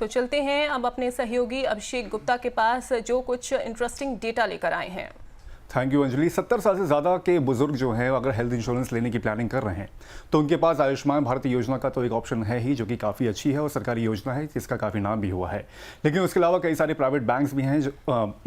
तो चलते हैं अब अपने सहयोगी अभिषेक गुप्ता के पास, जो कुछ इंटरेस्टिंग डेटा लेकर आए हैं। Thank you Anjali. 70 साल से ज़्यादा के बुजुर्ग जो हैं अगर हेल्थ इंश्योरेंस लेने की प्लानिंग कर रहे हैं तो उनके पास आयुष्मान भारत योजना का तो एक ऑप्शन है ही, जो कि काफ़ी अच्छी है और सरकारी योजना है जिसका काफ़ी नाम भी हुआ है। लेकिन उसके अलावा कई सारे प्राइवेट बैंक्स भी हैं, जो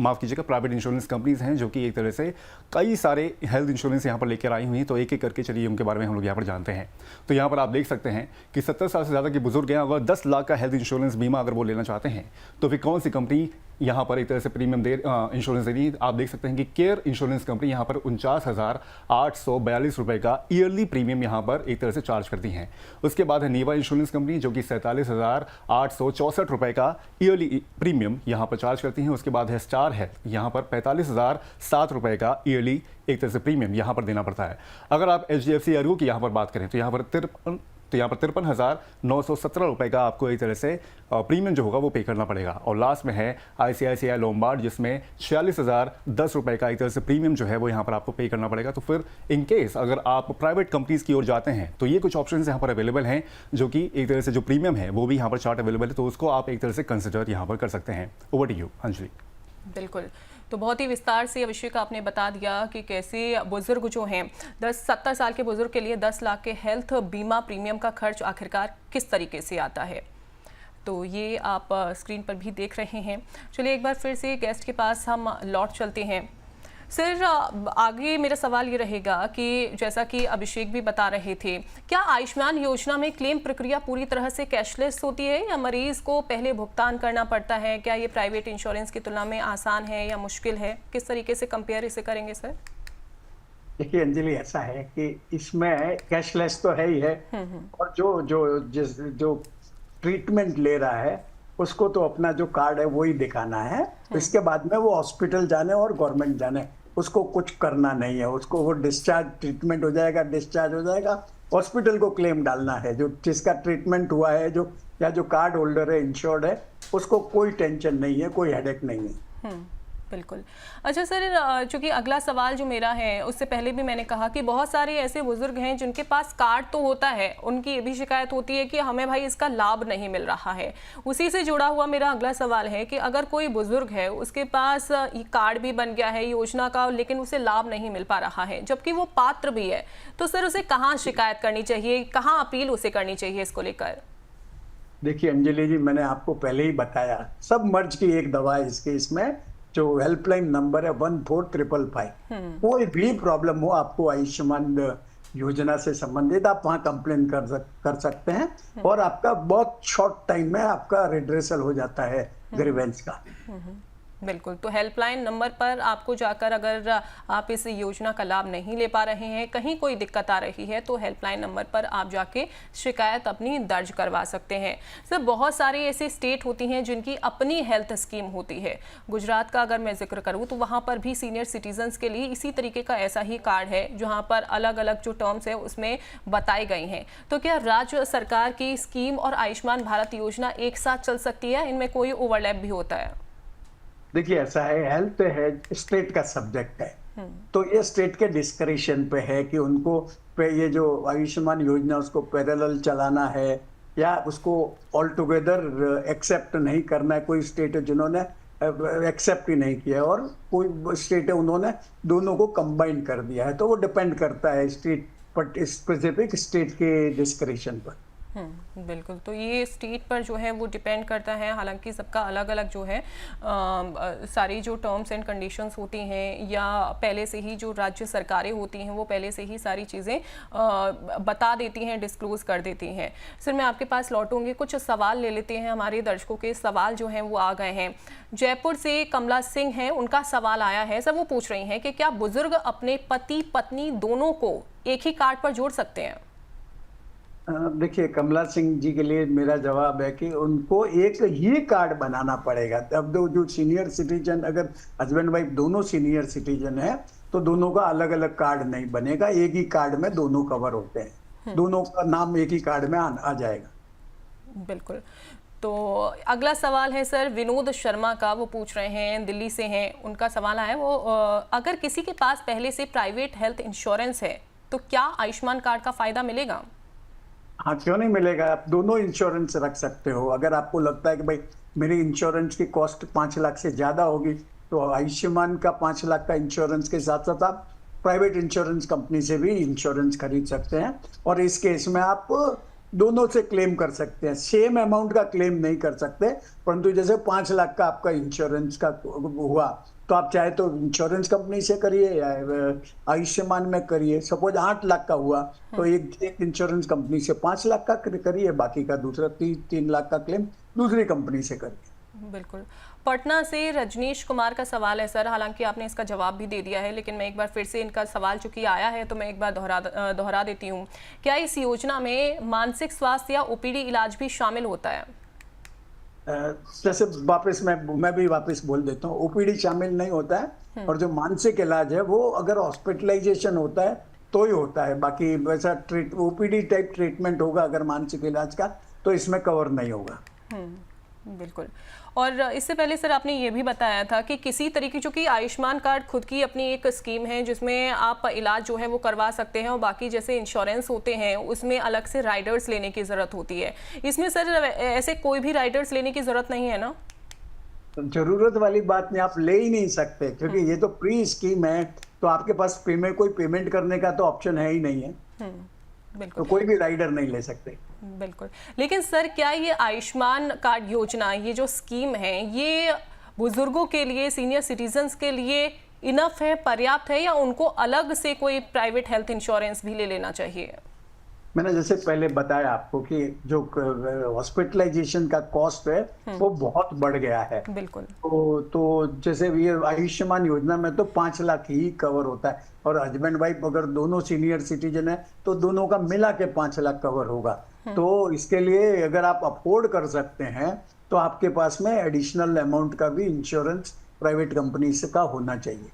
माफ़ कीजिएगा प्राइवेट इंश्योरेंस कंपनीज हैं, जो कि एक तरह से कई सारे हेल्थ इंश्योरेंस यहाँ पर लेकर आई हुई हैं। तो एक एक करके चलिए उनके बारे में हम लोग यहाँ पर जानते हैं। तो यहाँ पर आप देख सकते हैं कि 70 साल से ज़्यादा के बुजुर्ग हैं, अगर 10 लाख का हेल्थ इंश्योरेंस बीमा अगर वो लेना चाहते हैं तो फिर कौन सी कंपनी यहाँ पर एक तरह से प्रीमियम इंश्योरेंस दे रही है। आप देख सकते हैं कि केयर इंश्योरेंस कंपनी यहाँ पर 49,842 रुपए का ईयरली प्रीमियम यहाँ पर एक तरह से चार्ज करती हैं। उसके बाद है नीवा इंश्योरेंस कंपनी, जो कि 47,864 रुपए का ईयरली प्रीमियम यहाँ पर चार्ज करती हैं। उसके बाद है स्टार हेल्थ, यहाँ पर 45,007 रुपए का ईयरली एक तरह से प्रीमियम यहाँ पर देना पड़ता है। अगर आप HDFC ERGO की यहाँ पर बात करें तो यहाँ पर 53,917 रुपए का आपको एक तरह से प्रीमियम जो होगा वो पे करना पड़ेगा। और लास्ट में है ICICI लोम्बार्ड, जिसमें 46,010 रुपए का एक तरह से प्रीमियम जो है वो यहाँ पर आपको पे करना पड़ेगा। तो फिर इन केस अगर आप प्राइवेट कंपनीज की ओर जाते हैं तो ये कुछ ऑप्शन यहाँ पर अवेलेबल हैं, जो कि एक तरह से जो प्रीमियम है वो भी यहाँ पर चार्ट अवेलेबल है, तो उसको आप एक तरह से कंसिडर यहाँ पर कर सकते हैं। Over to you Anjali. बिल्कुल, तो बहुत ही विस्तार से अभिषेक आपने बता दिया कि कैसे बुजुर्ग जो हैं 70 साल के बुजुर्ग के लिए 10 लाख के हेल्थ बीमा प्रीमियम का खर्च आखिरकार किस तरीके से आता है। तो ये आप स्क्रीन पर भी देख रहे हैं। चलिए एक बार फिर से गेस्ट के पास हम लौट चलते हैं। सर, आगे मेरा सवाल ये रहेगा कि जैसा कि अभिषेक भी बता रहे थे, क्या आयुष्मान योजना में क्लेम प्रक्रिया पूरी तरह से कैशलेस होती है या मरीज को पहले भुगतान करना पड़ता है? क्या ये प्राइवेट इंश्योरेंस की तुलना में आसान है या मुश्किल है? किस तरीके से कंपेयर इसे करेंगे सर? देखिए अंजलि, ऐसा है कि इसमें कैशलेस तो है ही है, और जो ट्रीटमेंट ले रहा है उसको तो अपना जो कार्ड है वो ही दिखाना है। इसके बाद में वो हॉस्पिटल जाने और गवर्नमेंट जाने, उसको कुछ करना नहीं है। उसको वो डिस्चार्ज ट्रीटमेंट हो जाएगा, डिस्चार्ज हो जाएगा, हॉस्पिटल को क्लेम डालना है। जो जिसका ट्रीटमेंट हुआ है, जो कार्ड होल्डर है, इंश्योर्ड है, उसको कोई टेंशन नहीं है, कोई हेडेक नहीं है। बिल्कुल। अच्छा सर, चूंकि अगला सवाल जो मेरा है, उससे पहले भी मैंने कहा कि बहुत सारे ऐसे बुजुर्ग हैं जिनके पास कार्ड तो होता है, उनकी ये भी शिकायत होती है कि हमें भाई इसका लाभ नहीं मिल रहा है। उसी से जुड़ा हुआ मेरा अगला सवाल है कि अगर कोई बुजुर्ग है, उसके पास ये कार्ड भी बन गया है योजना का, लेकिन उसे लाभ नहीं मिल पा रहा है, जबकि वो पात्र भी है, तो सर उसे कहाँ शिकायत करनी चाहिए, कहाँ अपील उसे करनी चाहिए इसको लेकर? देखिए अंजलि जी, मैंने आपको पहले ही बताया, सब मर्ज की एक दवा है इसमें जो हेल्पलाइन नंबर है 1455। कोई भी प्रॉब्लम हो आपको आयुष्मान योजना से संबंधित, आप वहां कंप्लेन कर सकते हैं और आपका बहुत शॉर्ट टाइम में आपका रिड्रेसल हो जाता है ग्रीवेंस का। बिल्कुल, तो हेल्पलाइन नंबर पर आपको जाकर अगर आप इस योजना का लाभ नहीं ले पा रहे हैं, कहीं कोई दिक्कत आ रही है, तो हेल्पलाइन नंबर पर आप जाके शिकायत अपनी दर्ज करवा सकते हैं। सर, बहुत सारी ऐसी स्टेट होती हैं जिनकी अपनी हेल्थ स्कीम होती है। गुजरात का अगर मैं जिक्र करूं तो वहां पर भी सीनियर सिटीजन्स के लिए इसी तरीके का ऐसा ही कार्ड है, जहां पर अलग अलग जो टर्म्स है उसमें बताई गई हैं। तो क्या राज्य सरकार की स्कीम और आयुष्मान भारत योजना एक साथ चल सकती है? इनमें कोई ओवरलैप भी होता है? देखिए ऐसा है, हेल्थ है स्टेट का सब्जेक्ट है, तो ये स्टेट के डिस्क्रिशन पे है कि उनको पे ये जो आयुष्मान योजना उसको पैरेलल चलाना है या उसको ऑल टुगेदर एक्सेप्ट नहीं करना है। कोई स्टेट है जिन्होंने एक्सेप्ट ही नहीं किया और कोई स्टेट है उन्होंने दोनों को कंबाइन कर दिया है। तो वो डिपेंड करता है स्टेट पर, स्पेसिफिक स्टेट के डिस्क्रिशन पर। बिल्कुल, तो ये स्टेट पर जो है वो डिपेंड करता है। हालांकि सबका अलग अलग जो है सारी जो टर्म्स एंड कंडीशंस होती हैं या पहले से ही जो राज्य सरकारें होती हैं वो पहले से ही सारी चीज़ें बता देती हैं, डिस्क्लोज कर देती हैं। सर, मैं आपके पास लौटूंगी, कुछ सवाल ले लेते हैं। हमारे दर्शकों के सवाल जो हैं वो आ गए हैं। जयपुर से कमला सिंह हैं, उनका सवाल आया है। सर, वो पूछ रही हैं कि क्या बुजुर्ग अपने पति पत्नी दोनों को एक ही कार्ड पर जोड़ सकते हैं? देखिए कमला सिंह जी के लिए मेरा जवाब है कि उनको एक ही कार्ड बनाना पड़ेगा। अब जो सीनियर सिटीजन, अगर हस्बैंड वाइफ दोनों सीनियर सिटीजन है तो दोनों का अलग अलग कार्ड नहीं बनेगा, एक ही कार्ड में दोनों कवर होते हैं, दोनों का नाम एक ही कार्ड में आ जाएगा। बिल्कुल। तो अगला सवाल है सर विनोद शर्मा का, वो पूछ रहे हैं, दिल्ली से हैं। उनका सवाल है वो अगर किसी के पास पहले से प्राइवेट हेल्थ इंश्योरेंस है तो क्या आयुष्मान कार्ड का फायदा मिलेगा? हाँ, क्यों नहीं मिलेगा। आप दोनों इंश्योरेंस रख सकते हो। अगर आपको लगता है कि भाई मेरी इंश्योरेंस की कॉस्ट 5 लाख से ज्यादा होगी, तो आयुष्मान का 5 लाख का इंश्योरेंस के साथ साथ आप प्राइवेट इंश्योरेंस कंपनी से भी इंश्योरेंस खरीद सकते हैं, और इस केस में आप दोनों से क्लेम कर सकते हैं। सेम अमाउंट का क्लेम नहीं कर सकते, परंतु जैसे 5 लाख का आपका इंश्योरेंस का हुआ, तो आप चाहे तो इंश्योरेंस कंपनी से करिए या आयुष्मान में करिए। सपोज 8 लाख का हुआ, तो एक इंश्योरेंस कंपनी से 5 लाख का करिए, बाकी का दूसरा 3 लाख का क्लेम दूसरी कंपनी से करिए। बिल्कुल। पटना से रजनीश कुमार का सवाल है सर, हालांकि आपने इसका जवाब भी दे दिया है, लेकिन मैं एक बार फिर से इनका सवाल चूंकि आया है तो मैं एक बार दोहरा देती हूँ। क्या इस योजना में मानसिक स्वास्थ्य या ओपीडी इलाज भी शामिल होता है? जैसे वापस मैं भी वापस बोल देता हूँ, ओपीडी शामिल नहीं होता है, और जो मानसिक इलाज है वो अगर हॉस्पिटलाइजेशन होता है तो ही होता है। बाकी वैसा ओपीडी टाइप ट्रीटमेंट होगा अगर मानसिक इलाज का, तो इसमें कवर नहीं होगा। बिल्कुल। और इससे पहले सर आपने ये भी बताया था कि किसी तरीके, चूंकि आयुष्मान कार्ड खुद की अपनी एक स्कीम है जिसमें आप इलाज जो है वो करवा सकते हैं, और बाकी जैसे इंश्योरेंस होते हैं उसमें अलग से राइडर्स लेने की ज़रूरत होती है। इसमें सर ऐसे कोई भी राइडर्स लेने की ज़रूरत नहीं है ना? जरूरत वाली बात नहीं, आप ले ही नहीं सकते, क्योंकि ये तो प्री स्कीम है, तो आपके पास कोई पेमेंट करने का तो ऑप्शन है ही नहीं है, बिल्कुल। तो कोई भी राइडर नहीं ले सकते। बिल्कुल। लेकिन सर क्या ये आयुष्मान कार्ड योजना, ये जो स्कीम है, ये बुजुर्गों के लिए, सीनियर सिटीजन्स के लिए इनफ है, पर्याप्त है, या उनको अलग से कोई प्राइवेट हेल्थ इंश्योरेंस भी ले लेना चाहिए? मैंने जैसे पहले बताया आपको कि जो हॉस्पिटलाइजेशन का कॉस्ट है वो बहुत बढ़ गया है। बिल्कुल। तो जैसे ये आयुष्मान योजना में तो 5 लाख ही कवर होता है, और हस्बैंड वाइफ अगर दोनों सीनियर सिटीजन है तो दोनों का मिला के 5 लाख कवर होगा। तो इसके लिए अगर आप अफोर्ड कर सकते हैं तो आपके पास में एडिशनल अमाउंट का भी इंश्योरेंस प्राइवेट कंपनी से का होना चाहिए।